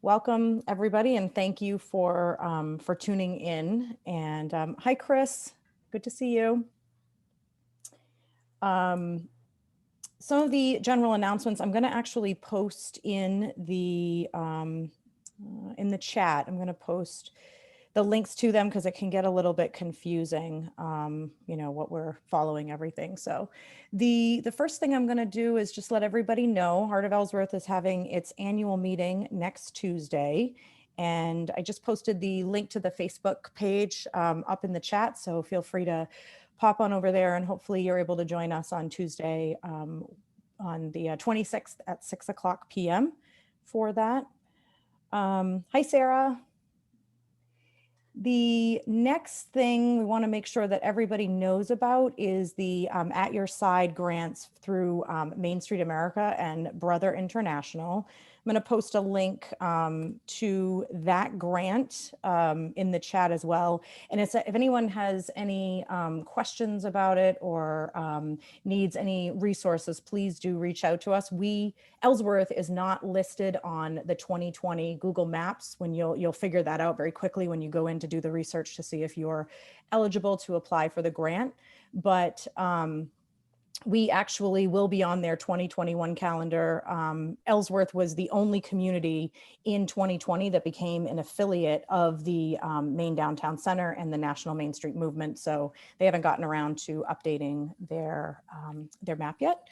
Welcome everybody, and thank you for tuning in. And hi, Chris. Good to see you. Some of the general announcements I'm going to actually post in the chat. I'm going to post the links to them because it can get a little bit confusing, what we're following everything. So the first thing I'm going to do is just let everybody know Heart of Ellsworth is having its annual meeting next Tuesday. And I just posted the link to the Facebook page up in the chat. So feel free to pop on over there, and hopefully you're able to join us on Tuesday on the 26th at 6:00 p.m. for that. Hi, Sarah. The next thing we want to make sure that everybody knows about is the At Your Side grants through Main Street America and Brother International. I'm going to post a link to that grant in the chat as well. And if anyone has any questions about it or needs any resources, please do reach out to us. Ellsworth is not listed on the 2020 Google Maps. When you'll figure that out very quickly when you go in to do the research to see if you're eligible to apply for the grant. But we actually will be on their 2021 calendar. Ellsworth was the only community in 2020 that became an affiliate of the Main Downtown Center and the National Main Street Movement. So they haven't gotten around to updating their map yet.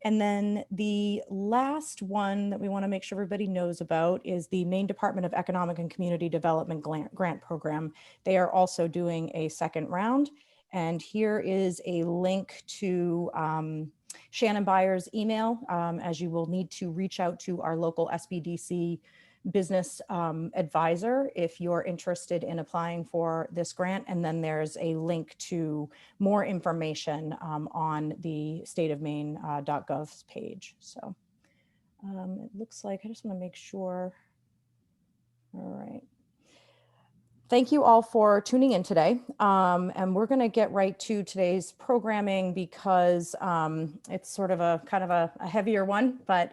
And then the last one that we want to make sure everybody knows about is the Maine Department of Economic and Community Development grant program. They are also doing a second round. And here is a link to Shannon Byers' email, as you will need to reach out to our local SBDC business advisor if you're interested in applying for this grant. And then there's a link to more information on the stateofmaine.gov's page. So it looks like, I just want to make sure. All right. Thank you all for tuning in today. And we're going to get right to today's programming because it's sort of a kind of a heavier one, but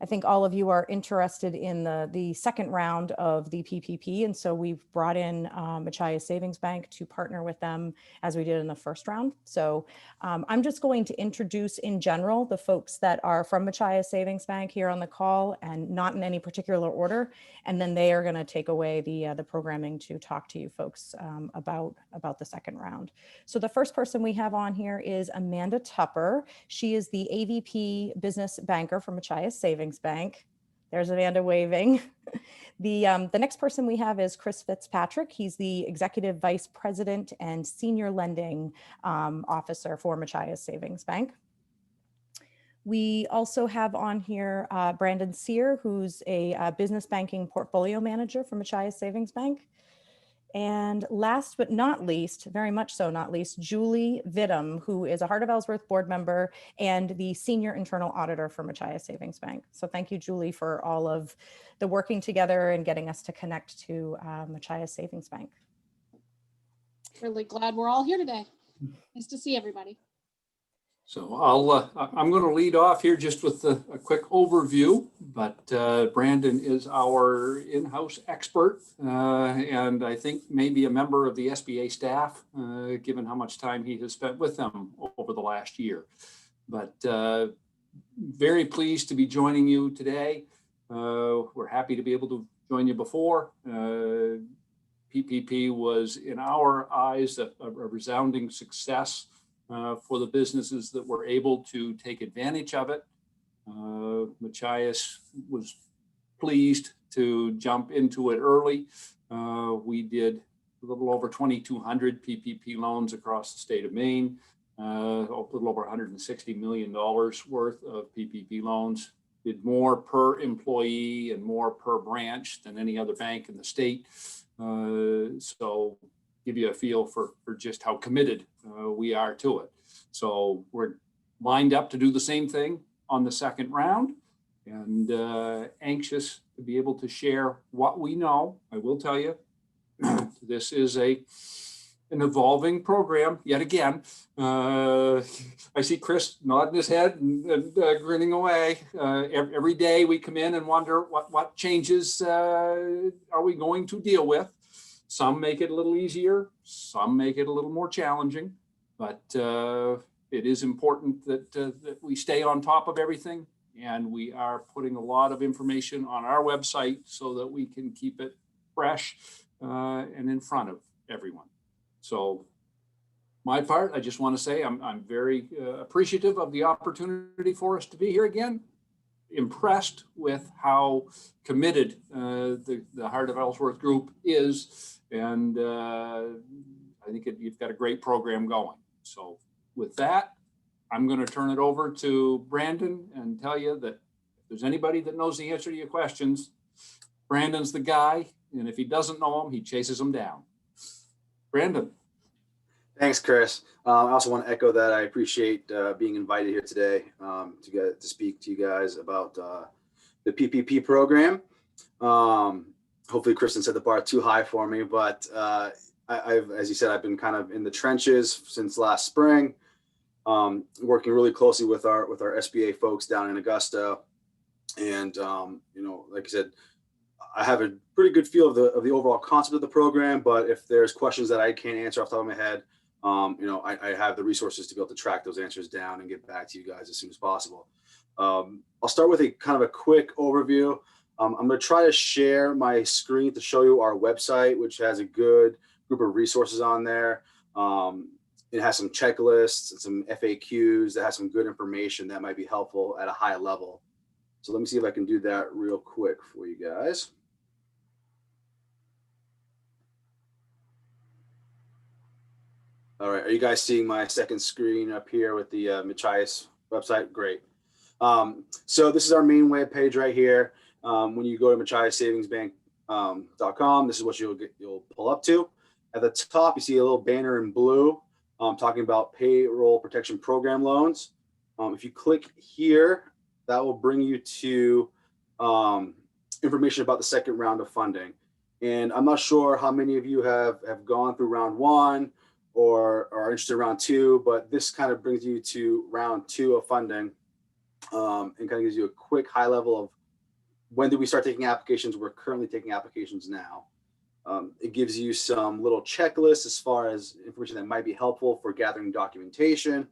I think all of you are interested in the second round of the PPP. And so we've brought in Machias Savings Bank to partner with them as we did in the first round. So I'm just going to introduce in general the folks that are from Machias Savings Bank here on the call, and not in any particular order. And then they are going to take away the programming to talk to you folks about the second round. So the first person we have on here is Amanda Tupper. She is the AVP business banker for Machias Savings Bank. There's Amanda waving. The next person we have is Chris Fitzpatrick. He's the Executive Vice President and Senior Lending Officer for Machias Savings Bank. We also have on here Brandon Sear, who's a business banking portfolio manager for Machias Savings Bank. And last but not least, very much so not least, Julie Vidham, who is a Heart of Ellsworth board member and the senior internal auditor for Machias Savings Bank. So thank you, Julie, for all of the working together and getting us to connect to Machias Savings Bank. Really glad we're all here today. Nice to see everybody. So I'm going to lead off here just with a quick overview, but Brandon is our in-house expert and I think maybe a member of the SBA staff, given how much time he has spent with them over the last year. But very pleased to be joining you today. We're happy to be able to join you before. PPP was, in our eyes, a resounding success for the businesses that were able to take advantage of it. Machias was pleased to jump into it early. We did a little over 2,200 PPP loans across the state of Maine, a little over $160 million worth of PPP loans. Did more per employee and more per branch than any other bank in the state. So give you a feel for just how committed we are to it. So we're lined up to do the same thing on the second round, and anxious to be able to share what we know. I will tell you, this is a an evolving program yet again. I see Chris nodding his head and grinning away. Every day we come in and wonder what changes are we going to deal with. Some make it a little easier, some make it a little more challenging, but it is important that we stay on top of everything, and we are putting a lot of information on our website so that we can keep it fresh and in front of everyone. So my part, I just want to say I'm very appreciative of the opportunity for us to be here again. Impressed with how committed the Heart of Ellsworth group is, and I think you've got a great program going. So with that, I'm going to turn it over to Brandon and tell you that if there's anybody that knows the answer to your questions, Brandon's the guy, and if he doesn't know them, he chases them down. Brandon. Thanks, Chris. I also want to echo that. I appreciate being invited here today to speak to you guys about the PPP program. Hopefully, Kristen set the bar too high for me, but as you said, I've been kind of in the trenches since last spring, working really closely with our SBA folks down in Augusta, and like I said, I have a pretty good feel of the overall concept of the program. But if there's questions that I can't answer off the top of my head, I have the resources to be able to track those answers down and get back to you guys as soon as possible. I'll start with a kind of a quick overview. I'm going to try to share my screen to show you our website, which has a good group of resources on there. It has some checklists and some FAQs that has some good information that might be helpful at a high level. So let me see if I can do that real quick for you guys. All right, are you guys seeing my second screen up here with the Machias website? Great. So this is our main web page right here. When you go to machiasavingsbank.com, this is what you'll pull up to. At the top, you see a little banner in blue talking about payroll protection program loans. If you click here, that will bring you to information about the second round of funding. And I'm not sure how many of you have gone through round one or are interested in round two, but this kind of brings you to round two of funding and kind of gives you a quick high level of when did we start taking applications. We're currently taking applications now. It gives you some little checklists as far as information that might be helpful for gathering documentation,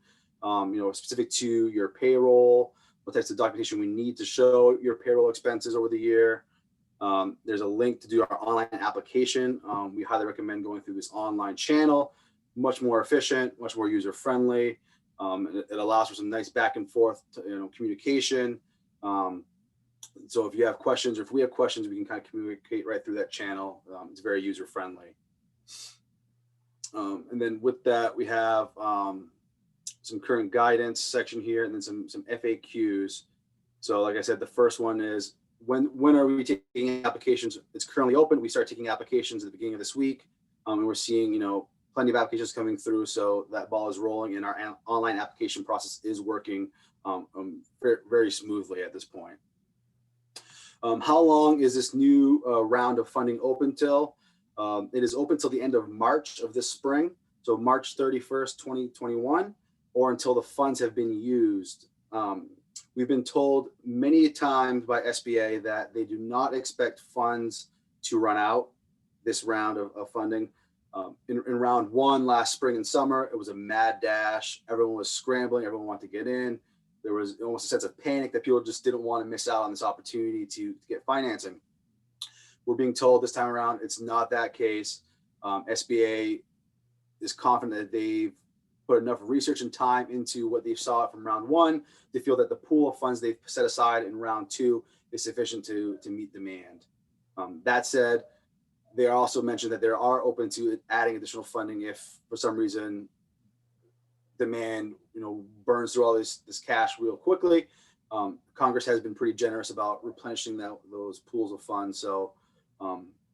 specific to your payroll, what types of documentation we need to show your payroll expenses over the year. There's a link to do our online application. We highly recommend going through this online channel. Much more efficient, much more user friendly. It allows for some nice back and forth communication. So if you have questions, or if we have questions, we can kind of communicate right through that channel. It's very user friendly. And then with that, we have some current guidance section here, and then some FAQs. So like I said, the first one is when are we taking applications? It's currently open. We start taking applications at the beginning of this week, and we're seeing plenty of applications coming through. So that ball is rolling, and our online application process is working very, very smoothly at this point. How long is this new round of funding open till? It is open till the end of March of this spring, so March 31st, 2021, or until the funds have been used. We've been told many times by SBA that they do not expect funds to run out this round of funding. In round one last spring and summer, it was a mad dash. Everyone was scrambling. Everyone wanted to get in. There was almost a sense of panic that people just didn't want to miss out on this opportunity to get financing. We're being told this time around it's not that case. SBA is confident that they've put enough research and time into what they saw from round one to feel that the pool of funds they've set aside in round two is sufficient to meet demand. That said, they also mentioned that they are open to adding additional funding if for some reason demand burns through all this cash real quickly. Congress has been pretty generous about replenishing those pools of funds. So,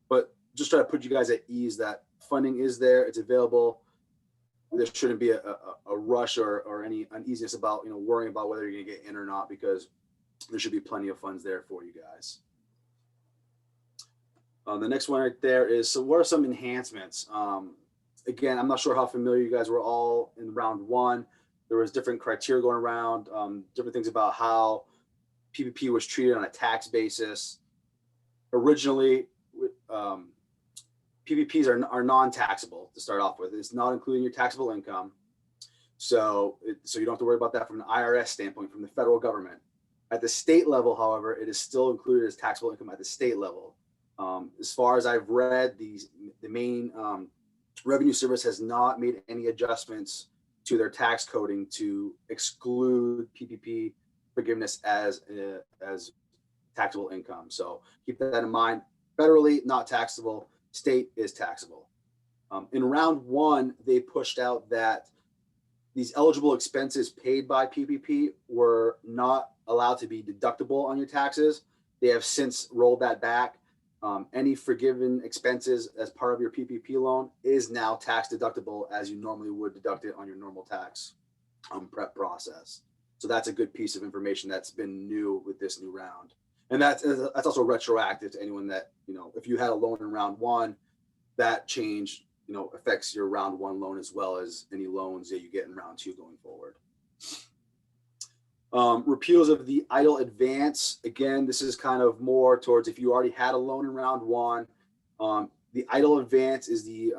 but just try to put you guys at ease that funding is there, it's available. There shouldn't be a rush or any uneasiness about worrying about whether you're gonna get in or not, because there should be plenty of funds there for you guys. The next one right there is, so what are some enhancements? Again, I'm not sure how familiar you guys were all in round one. There was different criteria going around, different things about how PPP was treated on a tax basis. Originally, PPPs are non-taxable to start off with. It's not including your taxable income. So you don't have to worry about that from an IRS standpoint, from the federal government. At the state level, however, it is still included as taxable income at the state level. As far as I've read, the Maine Revenue Service has not made any adjustments to their tax coding to exclude PPP forgiveness as taxable income. So keep that in mind. Federally, not taxable. State is taxable. In round one, they pushed out that these eligible expenses paid by PPP were not allowed to be deductible on your taxes. They have since rolled that back. Any forgiven expenses as part of your PPP loan is now tax deductible as you normally would deduct it on your normal tax prep process. So that's a good piece of information that's been new with this new round. And that's also retroactive to anyone that, if you had a loan in round one, that change, affects your round one loan as well as any loans that you get in round two going forward. Repeals of the idle advance. Again, this is kind of more towards if you already had a loan in round one. The idle advance is the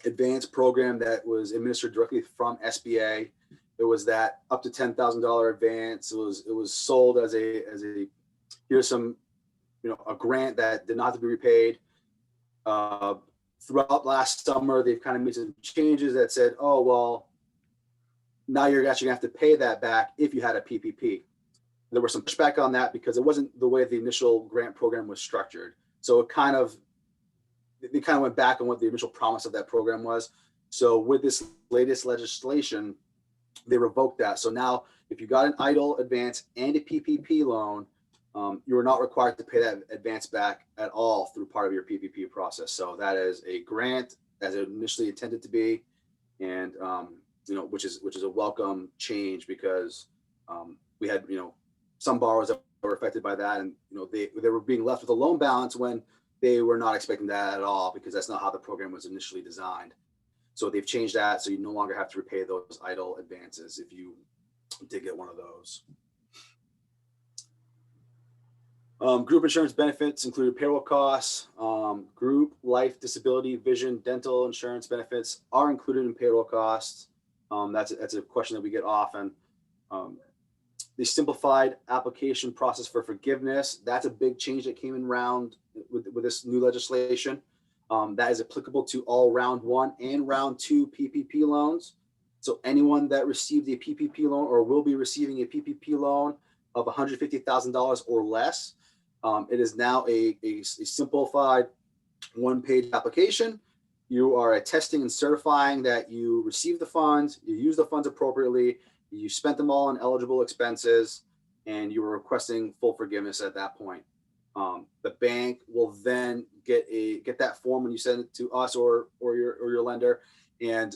advance program that was administered directly from SBA. It was that up to $10,000 advance. It was sold as a here's some, a grant that did not have to be repaid. Throughout last summer, they've kind of made some changes that said, oh, well, now you're actually gonna have to pay that back if you had a PPP. There was some pushback on that because it wasn't the way the initial grant program was structured. So they kind of went back on what the initial promise of that program was. So with this latest legislation, they revoked that. So now if you got an idle advance and a PPP loan, you are not required to pay that advance back at all through part of your PPP process. So that is a grant as it initially intended to be, and which is a welcome change because we had some borrowers that were affected by that, and they were being left with a loan balance when they were not expecting that at all because that's not how the program was initially designed. So they've changed that so you no longer have to repay those idle advances if you did get one of those. Group insurance benefits included payroll costs. Group life, disability, vision, dental insurance benefits are included in payroll costs. That's a question that we get often. The simplified application process for forgiveness, that's a big change that came in round with this new legislation. That is applicable to all round one and round two PPP loans. So anyone that received a PPP loan or will be receiving a PPP loan of $150,000 or less, it is now a simplified one-page application. You are attesting and certifying that you received the funds, you used the funds appropriately, you spent them all on eligible expenses, and you were requesting full forgiveness at that point. The bank will then get that form when you send it to us or your lender, and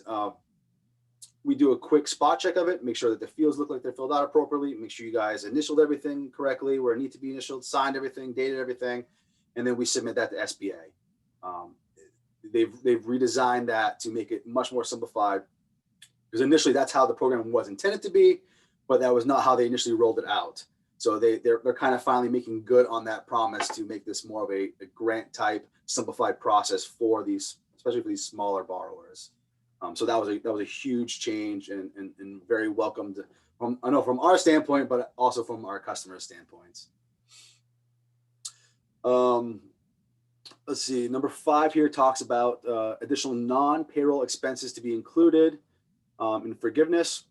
we do a quick spot check of it, make sure that the fields look like they're filled out appropriately, make sure you guys initialed everything correctly where it needs to be initialed, signed everything, dated everything, and then we submit that to SBA. They've redesigned that to make it much more simplified because initially that's how the program was intended to be, but that was not how they initially rolled it out. So they're kind of finally making good on that promise to make this more of a grant type simplified process for these, especially for these smaller borrowers. So that was a huge change and very welcomed from, I know from our standpoint, but also from our customers' standpoints. Let's see, number 5 here talks about additional non-payroll expenses to be included in forgiveness.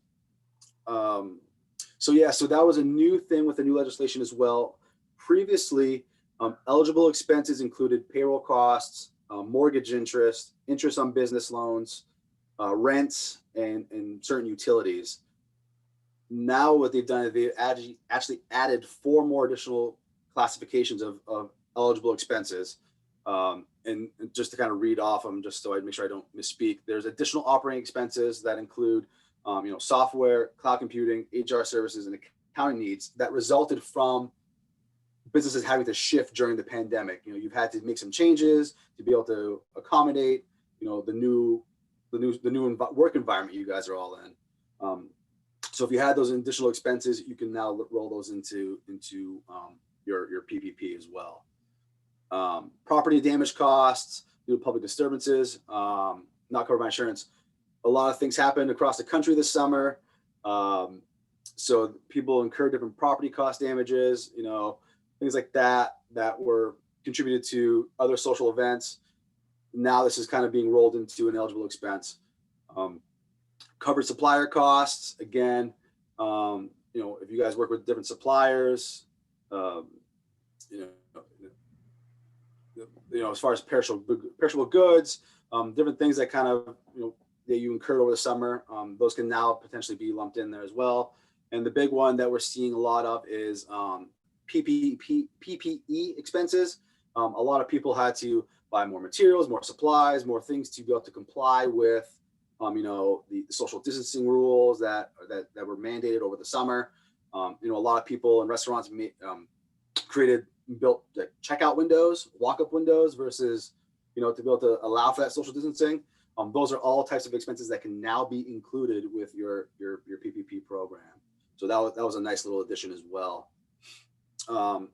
So that was a new thing with the new legislation as well. Previously, eligible expenses included payroll costs, mortgage interest, interest on business loans, rents, and certain utilities. Now what they've done is they've actually added 4 more additional classifications of eligible expenses. And just to kind of read off them, just so I make sure I don't misspeak, there's additional operating expenses that include software, cloud computing, HR services, and accounting needs that resulted from businesses having to shift during the pandemic. You've had to make some changes to be able to accommodate, the new work environment you guys are all in. So if you had those additional expenses, you can now roll those into your PPP as well. Property damage costs, due to public disturbances, not covered by insurance. A lot of things happened across the country this summer. So people incur different property cost damages, things like that were contributed to other social events. Now this is kind of being rolled into an eligible expense. Covered supplier costs, again, if you guys work with different suppliers, as far as perishable goods, different things that kind of, that you incurred over the summer, those can now potentially be lumped in there as well. And the big one that we're seeing a lot of is PPE expenses. A lot of people had to buy more materials, more supplies, more things to be able to comply with, the social distancing rules that were mandated over the summer. A lot of people in restaurants built like checkout windows, walk-up windows versus, to be able to allow for that social distancing. Those are all types of expenses that can now be included with your PPP program. So that was a nice little addition as well.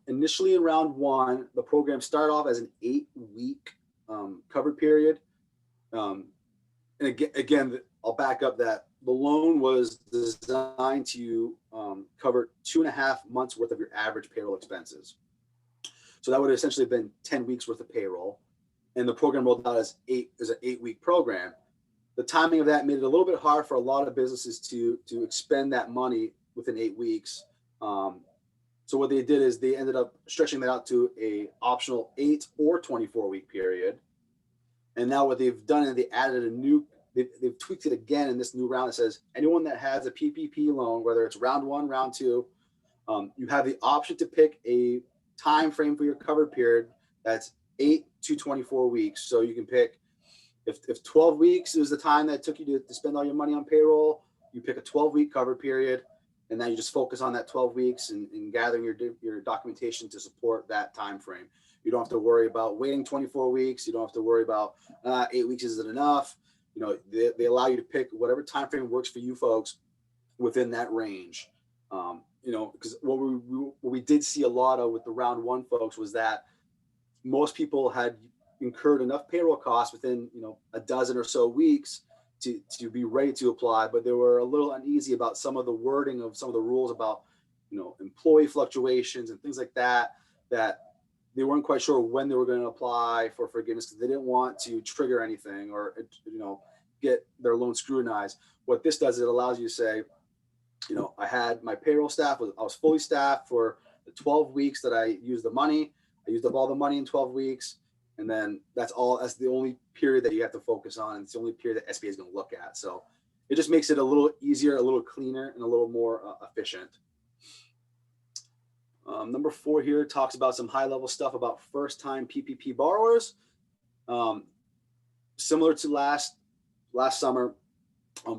Initially in round one, the program started off as an 8-week covered period. And again, I'll back up that the loan was designed to cover 2.5 months worth of your average payroll expenses. So that would have essentially been 10 weeks worth of payroll. And the program rolled out as an 8-week program. The timing of that made it a little bit hard for a lot of businesses to expend that money within 8 weeks. So what they did is they ended up stretching that out to a optional 8 or 24-week period. And now what they've done is they added they've tweaked it again in this new round. It says anyone that has a PPP loan, whether it's round one, round two, you have the option to pick a time frame for your covered period that's 8 to 24 weeks. So you can pick, if 12 weeks is the time that it took you to spend all your money on payroll, you pick a 12-week cover period, and now you just focus on that 12 weeks and gathering your documentation to support that time frame. You don't have to worry about waiting 24 weeks. You don't have to worry about 8 weeks isn't enough. They allow you to pick whatever time frame works for you folks within that range. Because what we did see a lot of with the round one folks was that most people had incurred enough payroll costs within a dozen or so weeks to be ready to apply, but they were a little uneasy about some of the wording of some of the rules about employee fluctuations and things like that they weren't quite sure when they were going to apply for forgiveness because they didn't want to trigger anything or get their loan scrutinized. What this does is it allows you to say, I had my payroll staff, I was fully staffed for the 12 weeks that I used the money. I used up all the money in 12 weeks. And then that's the only period that you have to focus on. And it's the only period that SBA is going to look at. So it just makes it a little easier, a little cleaner, and a little more efficient. Number 4 here talks about some high-level stuff about first-time PPP borrowers. Similar to last summer,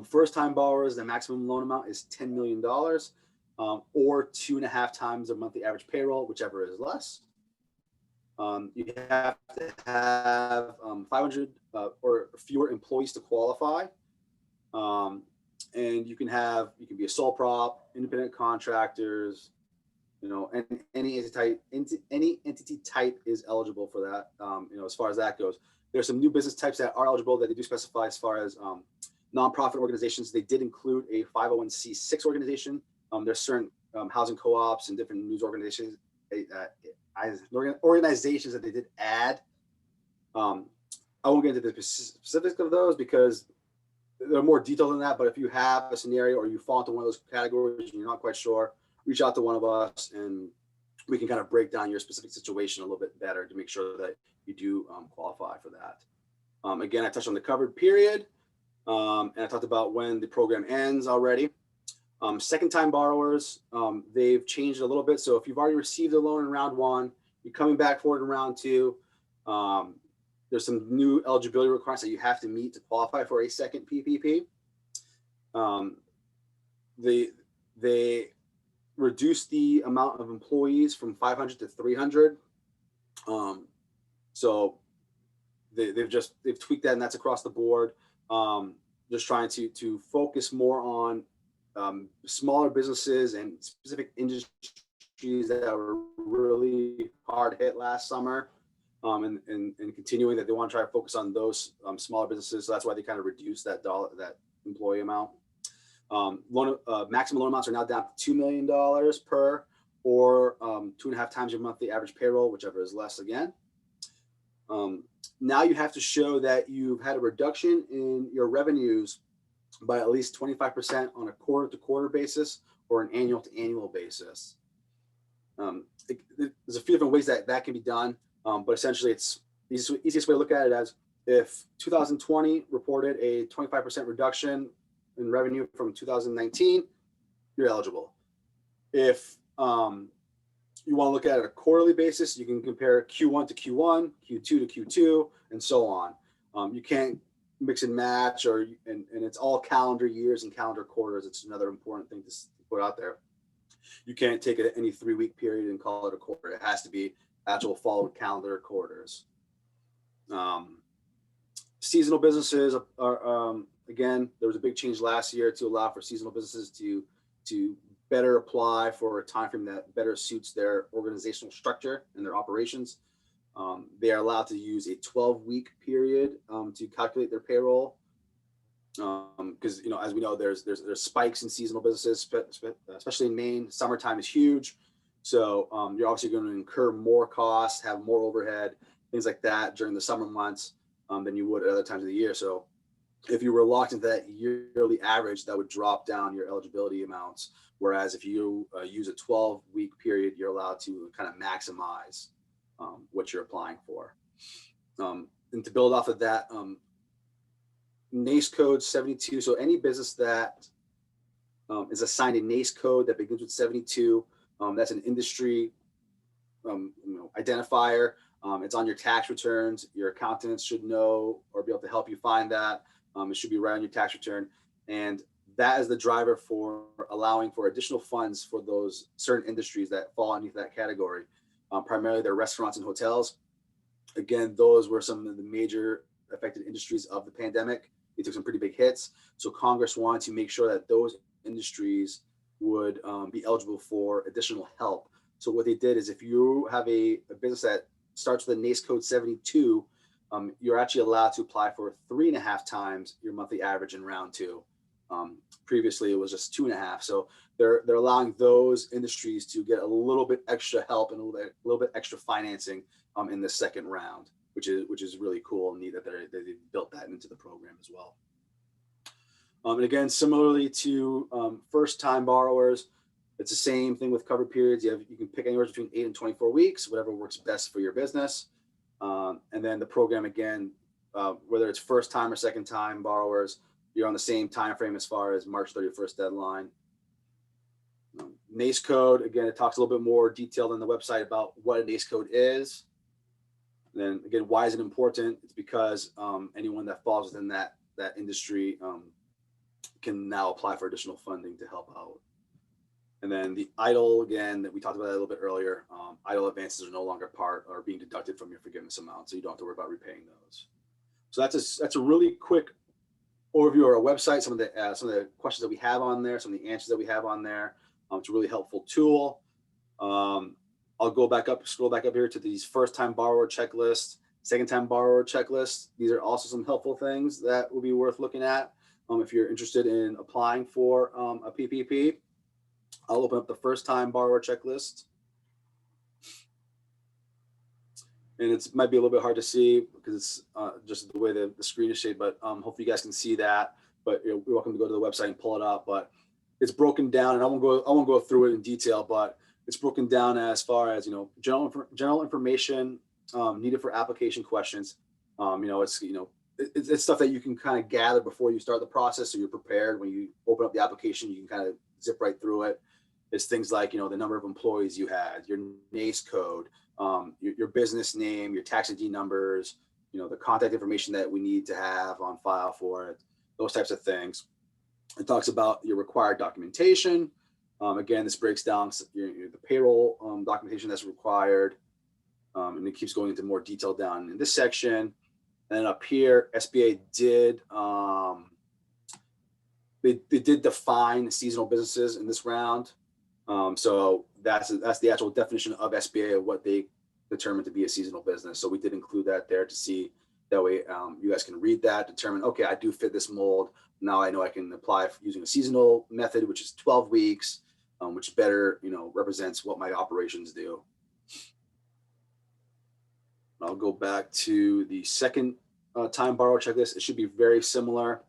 first-time borrowers, the maximum loan amount is $10 million or 2.5 times their monthly average payroll, whichever is less. You have to have 500 or fewer employees to qualify. And you can be a sole prop, independent contractors, and any entity type is eligible for that. As far as that goes, there's some new business types that are eligible that they do specify as far as nonprofit organizations. They did include a 501c6 organization. There's certain housing co-ops and different news organizations that they did add. I won't get into the specifics of those because they're more detailed than that. But if you have a scenario or you fall into one of those categories and you're not quite sure, reach out to one of us and we can kind of break down your specific situation a little bit better to make sure that you do qualify for that. Again, I touched on the covered period and I talked about when the program ends already. Second-time borrowers, they've changed a little bit. So if you've already received a loan in round one, you're coming back for it in round two. There's some new eligibility requirements that you have to meet to qualify for a second PPP. They reduced the amount of employees from 500 to 300. So they've tweaked that, and that's across the board. just trying to focus more on smaller businesses and specific industries that were really hard hit last summer, and continuing that they want to try to focus on those smaller businesses. So that's why they kind of reduced that employee amount. Maximum loan amounts are now down to $2 million per, or 2.5 times your monthly average payroll, whichever is less again. Now you have to show that you've had a reduction in your revenues by at least 25% on a quarter-to-quarter basis or an annual-to-annual basis. There's a few different ways that can be done, but essentially it's the easiest way to look at it as if 2020 reported a 25% reduction in revenue from 2019, you're eligible. If you want to look at it on a quarterly basis, you can compare Q1 to Q1, Q2 to Q2, and so on. You can't mix and match, and it's all calendar years and calendar quarters. It's another important thing to put out there. You can't take any 3-week period and call it a quarter. It has to be actual followed calendar quarters. Seasonal businesses are again, there was a big change last year to allow for seasonal businesses to better apply for a time frame that better suits their organizational structure and their operations. They are allowed to use a 12-week period to calculate their payroll, because as we know, there's spikes in seasonal businesses, especially in Maine. Summertime is huge, so you're obviously going to incur more costs, have more overhead, things like that during the summer months than you would at other times of the year. So if you were locked into that yearly average, that would drop down your eligibility amounts. Whereas if you use a 12-week period, you're allowed to kind of maximize what you're applying for. And to build off of that, NACE code 72. So any business that is assigned a NACE code that begins with 72, that's an industry identifier. It's on your tax returns. Your accountants should know or be able to help you find that. It should be right on your tax return. And that is the driver for allowing for additional funds for those certain industries that fall underneath that category. Primarily they're restaurants and hotels. Again, those were some of the major affected industries of the pandemic. They took some pretty big hits. So Congress wanted to make sure that those industries would be eligible for additional help. So what they did is if you have a business that starts with a NACE code 72, you're actually allowed to apply for 3.5 times your monthly average in round 2. Previously, it was just 2.5. So they're allowing those industries to get a little bit extra help and a little bit extra financing in the second round, which is really cool and neat that they built that into the program as well. And again, similarly to first-time borrowers, it's the same thing with covered periods. You can pick anywhere between 8 and 24 weeks, whatever works best for your business. And then the program, again, whether it's first-time or second-time borrowers, you're on the same time frame as far as March 31st deadline. NACE code, again, it talks a little bit more detailed on the website about what a NACE code is. And then again, why is it important? It's because anyone that falls within that industry can now apply for additional funding to help out. And then the EIDL, again, that we talked about a little bit earlier, EIDL advances are no longer are being deducted from your forgiveness amount, so you don't have to worry about repaying those. So that's a really quick overview of our website, some of the questions that we have on there, some of the answers that we have on there. It's a really helpful tool. I'll scroll back up here to these first-time borrower checklist, second-time borrower checklist. These are also some helpful things that will be worth looking at if you're interested in applying for a PPP. I'll open up the first-time borrower checklist. And it might be a little bit hard to see because it's just the way the screen is shaped, but hopefully you guys can see that. But you're welcome to go to the website and pull it up. But it's broken down, and I won't go through it in detail, but it's broken down as far as general information needed for application questions. It's stuff that you can kind of gather before you start the process, so you're prepared. When you open up the application, you can kind of zip right through it. It's things like the number of employees you had, your NACE code, your business name, your tax ID numbers, the contact information that we need to have on file for it, those types of things. It talks about your required documentation. Again, this breaks down the payroll documentation that's required, and it keeps going into more detail down in this section. And up here, SBA did they did define seasonal businesses in this round. So that's the actual definition of SBA of what they determined to be a seasonal business. So we did include that there to see that way you guys can read that, determine, okay, I do fit this mold. Now I know I can apply using a seasonal method, which is 12 weeks, which better, represents what my operations do. I'll go back to the second time borrower checklist. It should be very similar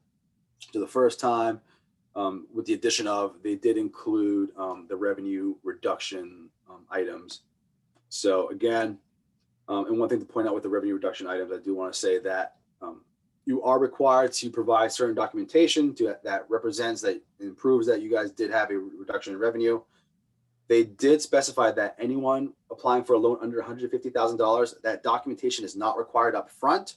to the first time, with the addition of they did include the revenue reduction items. So again, and one thing to point out with the revenue reduction items, I do want to say that you are required to provide certain documentation that represents that and proves that you guys did have a reduction in revenue. They did specify that anyone applying for a loan under $150,000, that documentation is not required up front,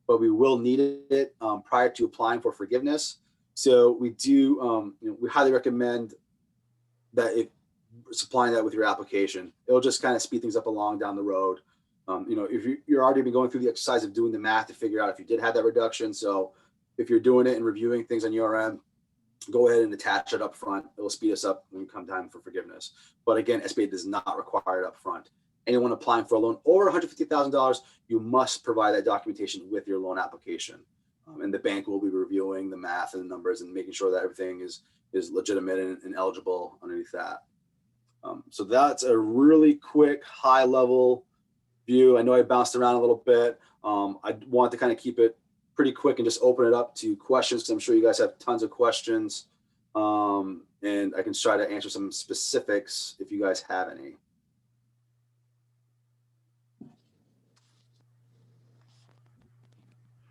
but we will need it prior to applying for forgiveness. So we do, we highly recommend that if supplying that with your application, it'll just kind of speed things up along down the road. If you're already been going through the exercise of doing the math to figure out if you did have that reduction. So if you're doing it and reviewing things on your end, go ahead and attach it up front. It will speed us up when it comes time for forgiveness. But again, SBA does not require it up front. Anyone applying for a loan over $150,000, you must provide that documentation with your loan application. And the bank will be reviewing the math and the numbers and making sure that everything is legitimate and eligible underneath that. So that's a really quick, high level view. I know I bounced around a little bit. I want to kind of keep it pretty quick and just open it up to questions, because I'm sure you guys have tons of questions. And I can try to answer some specifics if you guys have any.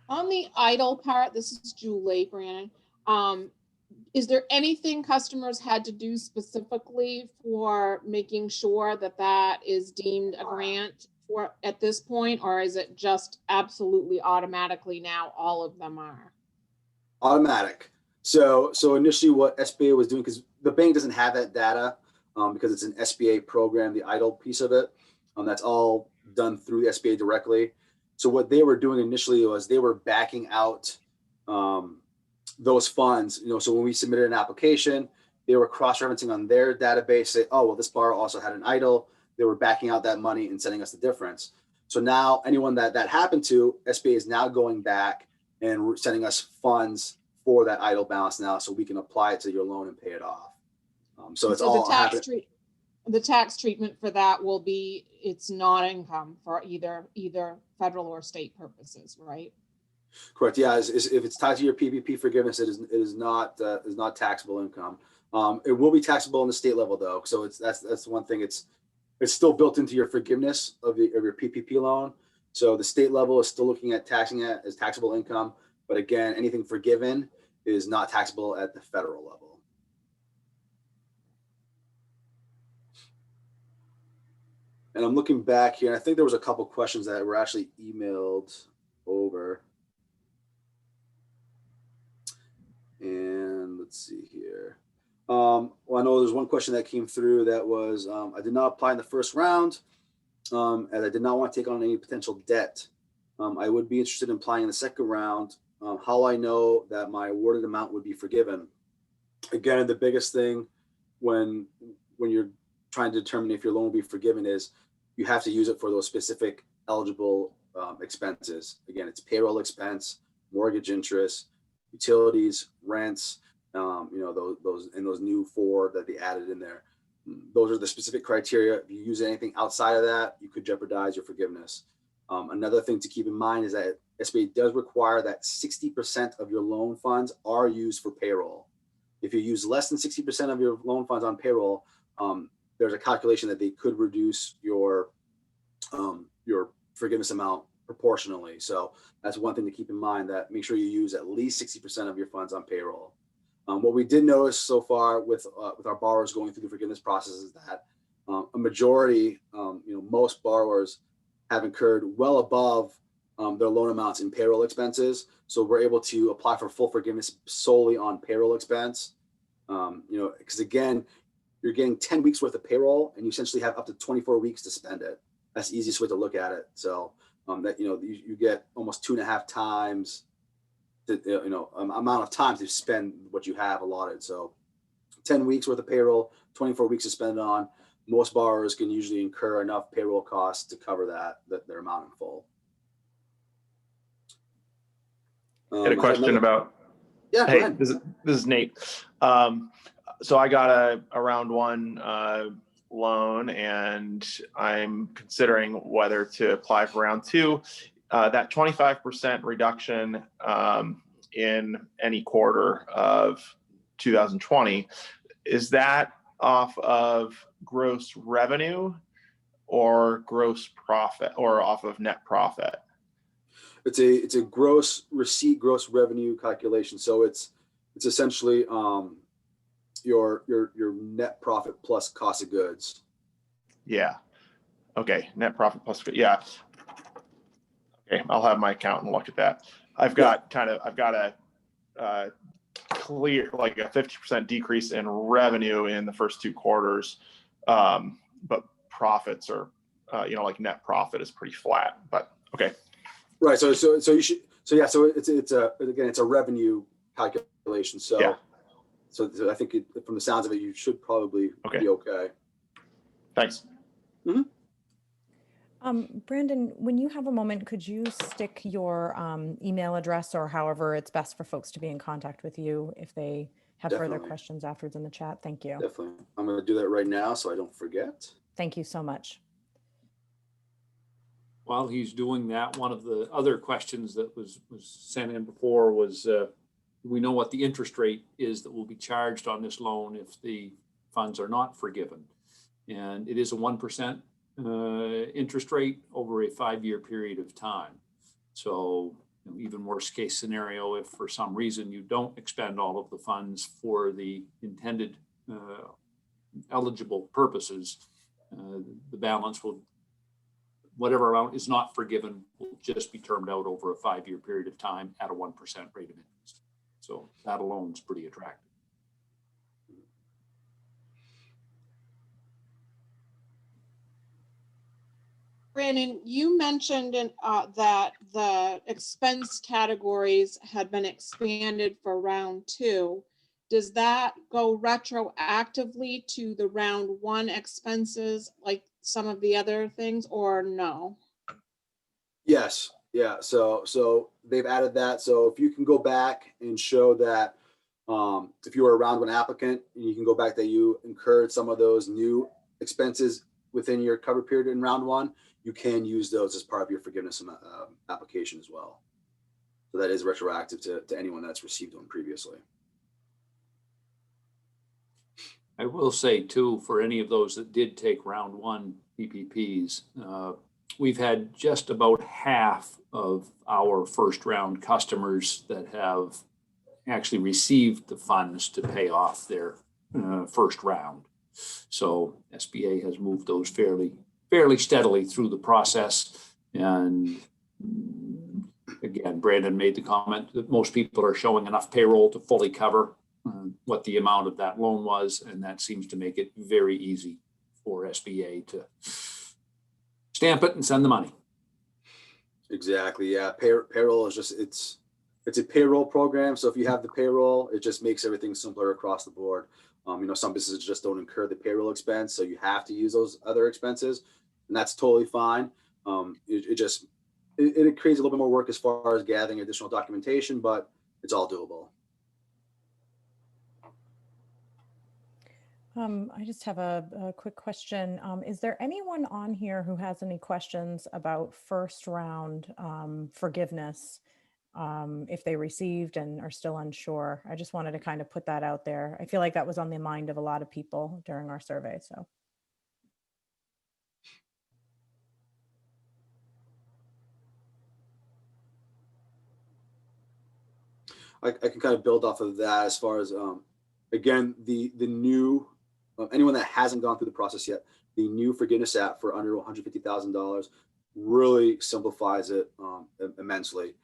On the idle part, this is Julie, Brandon. Is there anything customers had to do specifically for making sure that that is deemed a grant for at this point, or is it just absolutely automatically now all of them are? Automatic. So initially what SBA was doing, because the bank doesn't have that data because it's an SBA program, the idle piece of it, that's all done through the SBA directly. So what they were doing initially was they were backing out those funds. So when we submitted an application, they were cross-referencing on their database, say, oh, well, this borrower also had an idle. They were backing out that money and sending us the difference. So now anyone that happened to, SBA is now going back and sending us funds for that idle balance now, so we can apply it to your loan and pay it off. So it's all happening. The tax treatment for that will be, it's not income for either federal or state purposes, right? Correct. Yeah. If it's tied to your PPP forgiveness, it is not taxable income. It will be taxable on the state level though. So that's one thing. It's still built into your forgiveness of your PPP loan. So the state level is still looking at taxing it as taxable income. But again, anything forgiven is not taxable at the federal level. And I'm looking back here, and I think there was a couple questions that were actually emailed over. And let's see here. Well, I know there's one question that came through that was, I did not apply in the first round, as I did not want to take on any potential debt. I would be interested in applying in the second round. How I know that my awarded amount would be forgiven. Again, the biggest thing when you're trying to determine if your loan will be forgiven is you have to use it for those specific eligible expenses. Again, it's payroll expense, mortgage interest, utilities, rents, those new 4 that they added in there. Those are the specific criteria. If you use anything outside of that, you could jeopardize your forgiveness. Another thing to keep in mind is that SBA does require that 60% of your loan funds are used for payroll. If you use less than 60% of your loan funds on payroll, there's a calculation that they could reduce your forgiveness amount proportionally. So that's one thing to keep in mind, that make sure you use at least 60% of your funds on payroll. What we did notice so far with our borrowers going through the forgiveness process is that a majority, most borrowers have incurred well above their loan amounts in payroll expenses. So we're able to apply for full forgiveness solely on payroll expense. Because again, you're getting 10 weeks worth of payroll and you essentially have up to 24 weeks to spend it. That's the easiest way to look at it. So that, you get almost 2.5 times the, amount of time to spend what you have allotted. So 10 weeks worth of payroll, 24 weeks to spend it on. Most borrowers can usually incur enough payroll costs to cover their amount in full. I had a question about. Yeah, go Hey, ahead. this is Nate. So I got a round one loan, and I'm considering whether to apply for round two. That 25% reduction in any quarter of 2020, is that off of gross revenue or gross profit, or off of net profit? It's a gross receipt, gross revenue calculation. So it's essentially your net profit plus cost of goods. Yeah. Okay. Net profit plus, yeah. Okay. I'll have my accountant look at that. I've got a clear, like a 50% decrease in revenue in the first 2 quarters. But profits are, like net profit is pretty flat, but okay. Right. So you should, it's a revenue calculation. So, yeah. So I think from the sounds of it, you should probably be okay. Thanks. Mm-hmm. Brandon, when you have a moment, could you stick your email address or however it's best for folks to be in contact with you if they have further questions afterwards in the chat? Thank you. Definitely. I'm going to do that right now so I don't forget. Thank you so much. While he's doing that, one of the other questions that was sent in before was, we know what the interest rate is that will be charged on this loan if the funds are not forgiven. And it is a 1% interest rate over a 5-year period of time. So even worst case scenario, if for some reason you don't expend all of the funds for the intended eligible purposes, the balance will, whatever amount is not forgiven, will just be termed out over a 5-year period of time at a 1% rate of interest. So that alone is pretty attractive. Brandon, you mentioned that the expense categories had been expanded for round 2. Does that go retroactively to the round 1 expenses like some of the other things, or no? Yes. Yeah. So they've added that. So if you can go back and show that if you were a round 1 applicant, you can go back that you incurred some of those new expenses within your cover period in round 1, you can use those as part of your forgiveness application as well. So that is retroactive to anyone that's received one previously. I will say too, for any of those that did take round 1 PPPs, we've had just about half of our first round customers that have actually received the funds to pay off their first round. So SBA has moved those fairly steadily through the process. And again, Brandon made the comment that most people are showing enough payroll to fully cover what the amount of that loan was. And that seems to make it very easy for SBA to stamp it and send the money. Exactly. Yeah. Payroll is just, it's a payroll program. So if you have the payroll, it just makes everything simpler across the board. Some businesses just don't incur the payroll expense, so you have to use those other expenses, and that's totally fine. It creates a little bit more work as far as gathering additional documentation, but it's all doable. I just have a quick question. Is there anyone on here who has any questions about first round forgiveness? If they received and are still unsure? I just wanted to kind of put that out there. I feel like that was on the mind of a lot of people during our survey. So. I can kind of build off of that as far as, again, the new, anyone that hasn't gone through the process yet, the new forgiveness app for under $150,000 really simplifies it immensely.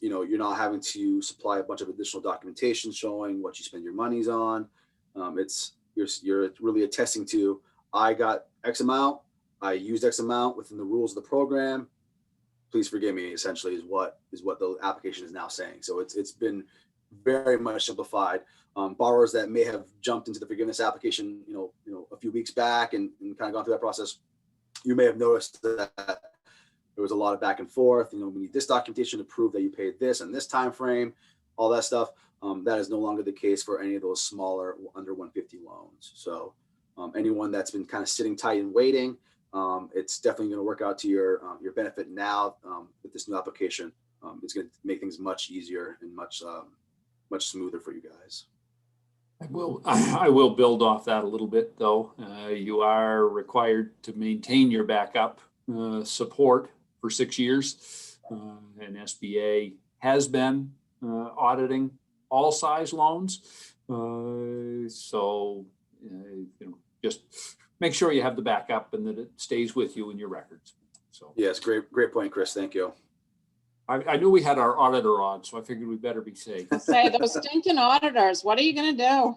You're not having to supply a bunch of additional documentation showing what you spend your monies on. You're really attesting to, I got X amount, I used X amount within the rules of the program, please forgive me, essentially is what the application is now saying. So it's been very much simplified. Borrowers that may have jumped into the forgiveness application, a few weeks back and kind of gone through that process, you may have noticed that there was a lot of back and forth. We need this documentation to prove that you paid this and this time frame, all that stuff. That is no longer the case for any of those smaller under 150 loans. So anyone that's been kind of sitting tight and waiting, it's definitely going to work out to your benefit now with this new application. It's going to make things much easier and much smoother for you guys. I will build off that a little bit, though. You are required to maintain your backup support for 6 years, and SBA has been auditing all size loans. So just make sure you have the backup and that it stays with you in your records. So yes, great point, Chris. Thank you. I knew we had our auditor on, so I figured we better be safe. Say those stinking auditors, what are you going to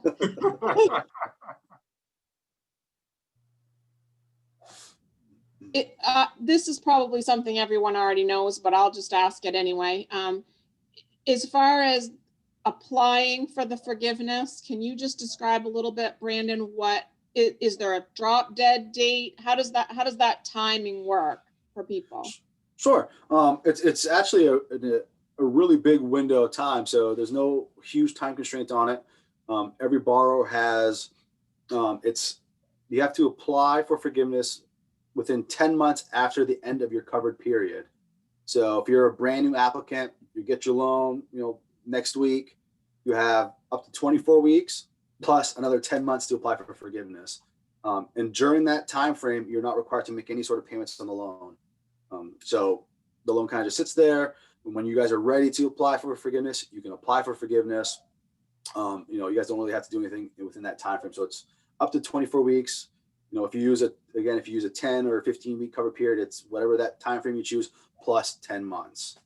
do? This is probably something everyone already knows, but I'll just ask it anyway. As far as applying for the forgiveness, can you just describe a little bit, Brandon, what is there a drop dead date? How does that timing work for people? Sure. It's actually a really big window of time. So there's no huge time constraint on it. Every borrower has, you have to apply for forgiveness within 10 months after the end of your covered period. So if you're a brand new applicant, you get your loan, next week, you have up to 24 weeks plus another 10 months to apply for forgiveness. And during that time frame, you're not required to make any sort of payments on the loan. So the loan kind of just sits there. And when you guys are ready to apply for forgiveness, you can apply for forgiveness. You guys don't really have to do anything within that time frame. So it's up to 24 weeks. If you use a 10 or 15 week cover period, it's whatever that time frame you choose plus 10 months.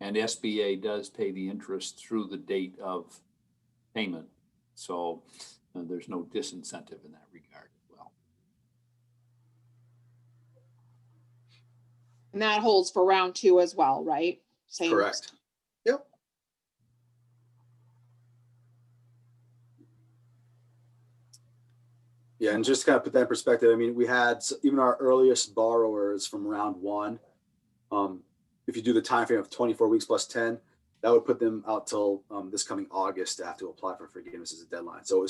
And SBA does pay the interest through the date of payment. So there's no disincentive in that regard as well. And that holds for round 2 as well, right? Same. Correct. Yep. Yeah, and just to kind of put that in perspective, I mean, we had even our earliest borrowers from round 1. If you do the time frame of 24 weeks plus 10, that would put them out till this coming August to have to apply for forgiveness as a deadline. So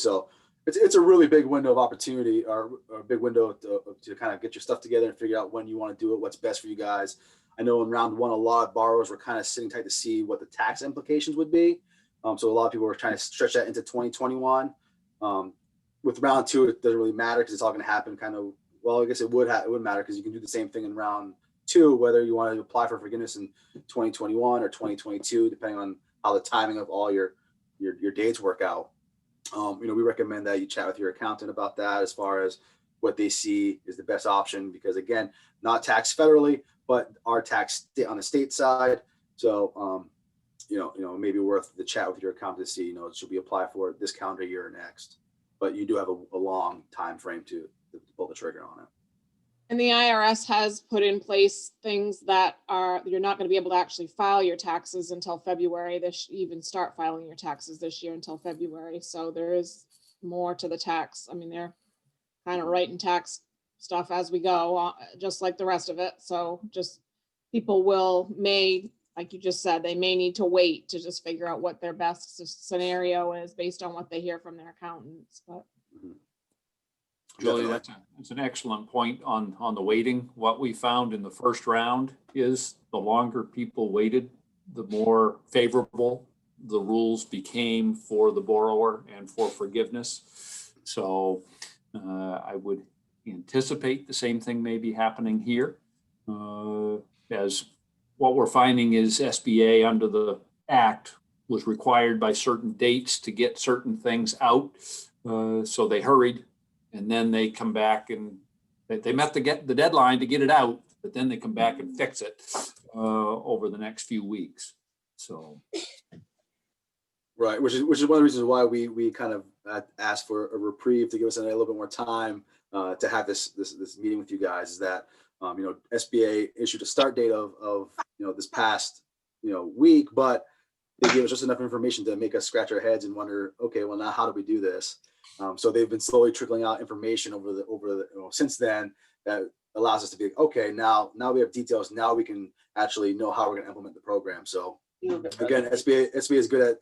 it's a really big window of opportunity, or a big window to kind of get your stuff together and figure out when you want to do it, what's best for you guys. I know in round 1, a lot of borrowers were kind of sitting tight to see what the tax implications would be. So a lot of people were trying to stretch that into 2021. With round 2, it doesn't really matter because it's all going to happen kind of, well, I guess it would matter because you can do the same thing in round 2, whether you want to apply for forgiveness in 2021 or 2022, depending on how the timing of all your dates work out. We recommend that you chat with your accountant about that as far as what they see is the best option, because again, not taxed federally, but are taxed on the state side. So, maybe worth the chat with your accountant to see, should we apply for it this calendar year or next? But you do have a long time frame to pull the trigger on it. And the IRS has put in place things that you're not going to be able to actually file your taxes until February. Even start filing your taxes this year until February. So there is more to the tax. I mean, they're kind of writing tax stuff as we go, just like the rest of it. So just people like you just said, they may need to wait to just figure out what their best scenario is based on what they hear from their accountants. But Julie, that's an excellent point on the waiting. What we found in the first round is the longer people waited, the more favorable the rules became for the borrower and for forgiveness. So I would anticipate the same thing may be happening here. As what we're finding is SBA under the Act was required by certain dates to get certain things out. So they hurried. And then they come back and they met the deadline to get it out, but then they come back and fix it over the next few weeks. So, right, which is one of the reasons why we kind of asked for a reprieve to give us a little bit more time to have this meeting with you guys is that, SBA issued a start date of this past, week, but they gave us just enough information to make us scratch our heads and wonder, okay, well, now how do we do this? So they've been slowly trickling out information over the since then that allows us to be okay. Now we have details. Now we can actually know how we're going to implement the program. So again, SBA is good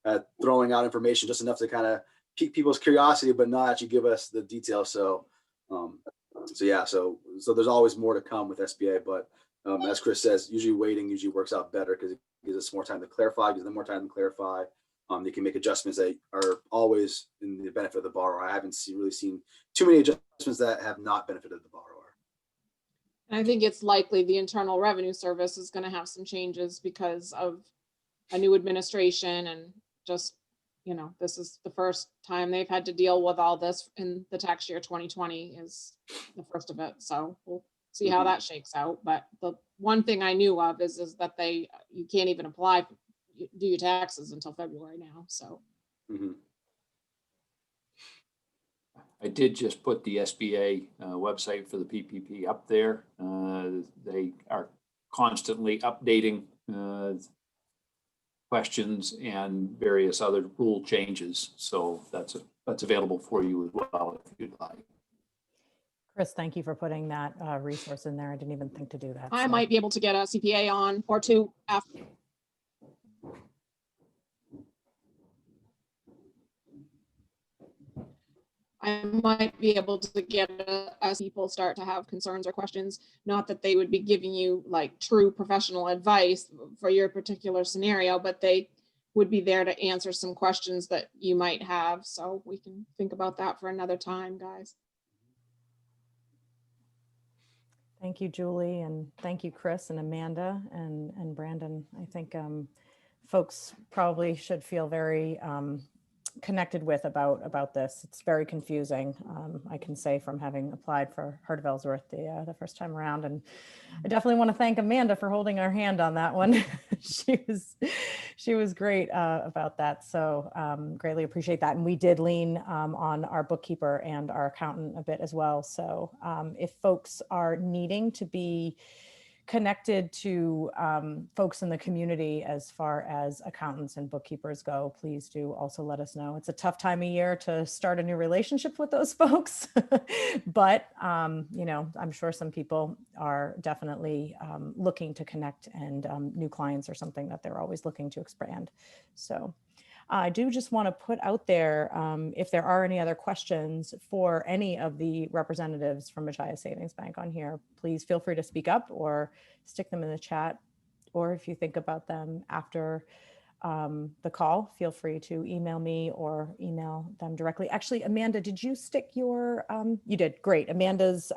at throwing out information just enough to kind of pique people's curiosity, but not actually give us the details. So there's always more to come with SBA, but as Chris says, usually waiting usually works out better because it gives us more time to clarify, gives them more time to clarify. They can make adjustments that are always in the benefit of the borrower. I haven't really seen too many adjustments that have not benefited the borrower. And I think it's likely the Internal Revenue Service is going to have some changes because of a new administration, and just, this is the first time they've had to deal with all this in the tax year 2020 is the first of it. So we'll see how that shakes out. But the one thing I knew of is that you can't even apply, do your taxes until February now. So. I did just put the SBA website for the PPP up there. They are constantly updating questions and various other rule changes. So that's available for you as well if you'd like. Chris, thank you for putting that resource in there. I didn't even think to do that. I might be able to get a CPA on or two after. I might be able to get as people start to have concerns or questions, not that they would be giving you like true professional advice for your particular scenario, but they would be there to answer some questions that you might have. So we can think about that for another time, guys. Thank you, Julie, and thank you, Chris and Amanda and Brandon. I think folks probably should feel very connected with about this. It's very confusing. I can say from having applied for Heart of Ellsworth the first time around, and I definitely want to thank Amanda for holding our hand on that one. she was great about that. So greatly appreciate that. And we did lean on our bookkeeper and our accountant a bit as well. So if folks are needing to be connected to folks in the community as far as accountants and bookkeepers go, please do also let us know. It's a tough time of year to start a new relationship with those folks, but I'm sure some people are definitely looking to connect, and new clients are something that they're always looking to expand. So I do just want to put out there, if there are any other questions for any of the representatives from Machias Savings Bank on here, please feel free to speak up or stick them in the chat. Or if you think about them after the call, feel free to email me or email them directly. Actually, Amanda, did you stick your, you did, great. Amanda's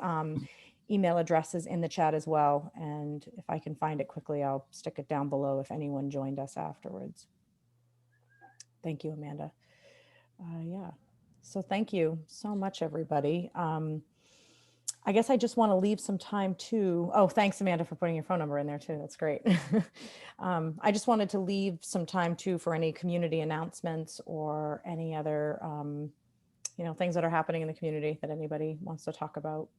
email address is in the chat as well. And if I can find it quickly, I'll stick it down below if anyone joined us afterwards. Thank you, Amanda. Yeah, so thank you so much, everybody. I guess I just want to leave some time to, oh, thanks, Amanda, for putting your phone number in there too. That's great. I just wanted to leave some time too for any community announcements or any other, things that are happening in the community that anybody wants to talk about.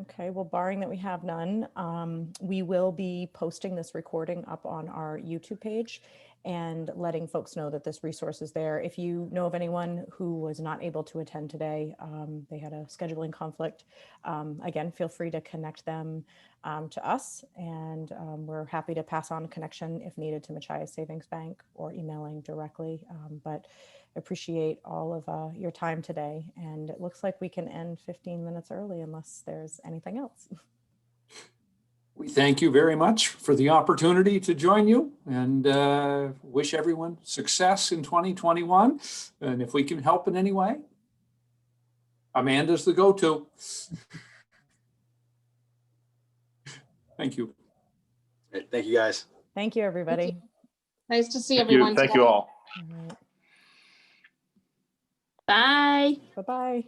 Okay, well, barring that we have none, we will be posting this recording up on our YouTube page and letting folks know that this resource is there. If you know of anyone who was not able to attend today, they had a scheduling conflict, again, feel free to connect them to us, and we're happy to pass on a connection if needed to Machias Savings Bank or emailing directly. But appreciate all of your time today, and it looks like we can end 15 minutes early unless there's anything else. We thank you very much for the opportunity to join you, and wish everyone success in 2021. And if we can help in any way, Amanda's the go-to. Thank you. Thank you, guys. Thank you, everybody. Nice to see Thank you. everyone. Thank you all. All right. Bye. Bye-bye.